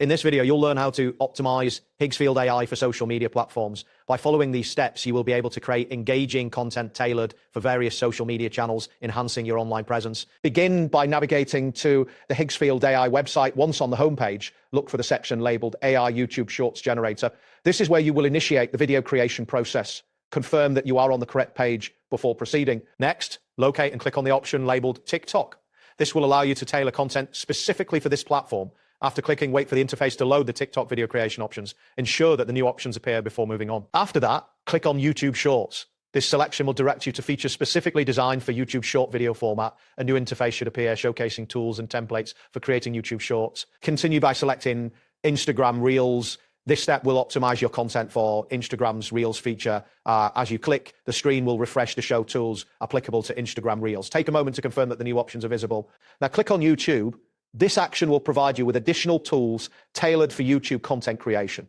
In this video, you'll learn how to optimize Higgsfield AI for social media platforms. By following these steps, you will be able to create engaging content tailored for various social media channels, enhancing your online presence. Begin by navigating to the Higgsfield AI website. Once on the homepage, look for the section labeled AI YouTube Shorts Generator. This is where you will initiate the video creation process. Confirm that you are on the correct page before proceeding. Next, locate and click on the option labeled TikTok. This will allow you to tailor content specifically for this platform. After clicking, wait for the interface to load the TikTok video creation options. Ensure that the new options appear before moving on. After that, click on YouTube Shorts. This selection will direct you to features specifically designed for YouTube short video format. A new interface should appear showcasing tools and templates for creating YouTube Shorts. Continue by selecting Instagram Reels. This step will optimize your content for Instagram's Reels feature. As you click, the screen will refresh to show tools applicable to Instagram Reels. Take a moment to confirm that the new options are visible. Now click on YouTube. This action will provide you with additional tools tailored for YouTube content creation.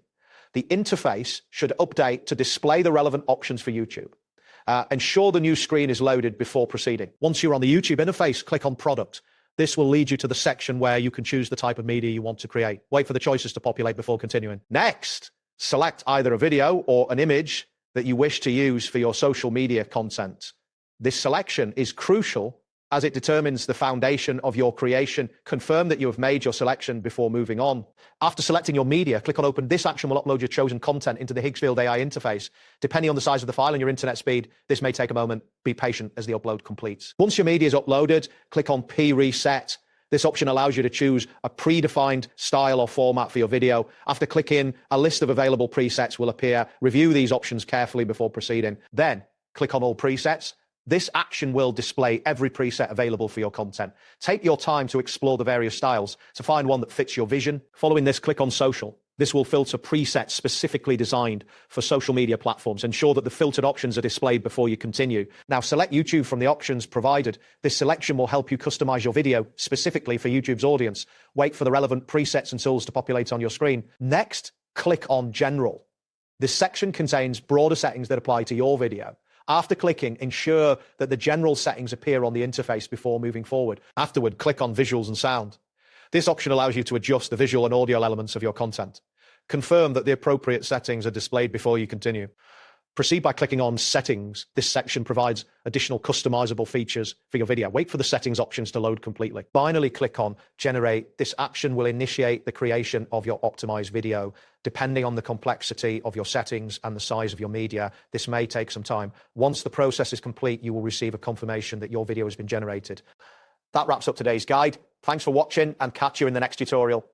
The interface should update to display the relevant options for YouTube. Ensure the new screen is loaded before proceeding. Once you're on the YouTube interface, click on Product. This will lead you to the section where you can choose the type of media you want to create. Wait for the choices to populate before continuing. Next, select either a video or an image that you wish to use for your social media content. This selection is crucial as it determines the foundation of your creation. Confirm that you have made your selection before moving on. After selecting your media, click on Open. This action will upload your chosen content into the Higgsfield AI interface. Depending on the size of the file and your internet speed, this may take a moment. Be patient as the upload completes. Once your media is uploaded, click on P-Reset. This option allows you to choose a predefined style or format for your video. After clicking, a list of available presets will appear. Review these options carefully before proceeding. Then, click on All Presets. This action will display every preset available for your content. Take your time to explore the various styles to find one that fits your vision. Following this, click on Social. This will filter presets specifically designed for social media platforms. Ensure that the filtered options are displayed before you continue. Now, select YouTube from the options provided. This selection will help you customize your video specifically for YouTube's audience. Wait for the relevant presets and tools to populate on your screen. Next, click on General. This section contains broader settings that apply to your video. After clicking, ensure that the general settings appear on the interface before moving forward. Afterward, click on Visuals and Sound. This option allows you to adjust the visual and audio elements of your content. Confirm that the appropriate settings are displayed before you continue. Proceed by clicking on Settings. This section provides additional customizable features for your video. Wait for the settings options to load completely. Finally, click on Generate. This action will initiate the creation of your optimized video. Depending on the complexity of your settings and the size of your media, this may take some time. Once the process is complete, you will receive a confirmation that your video has been generated. That wraps up today's guide. Thanks for watching and catch you in the next tutorial.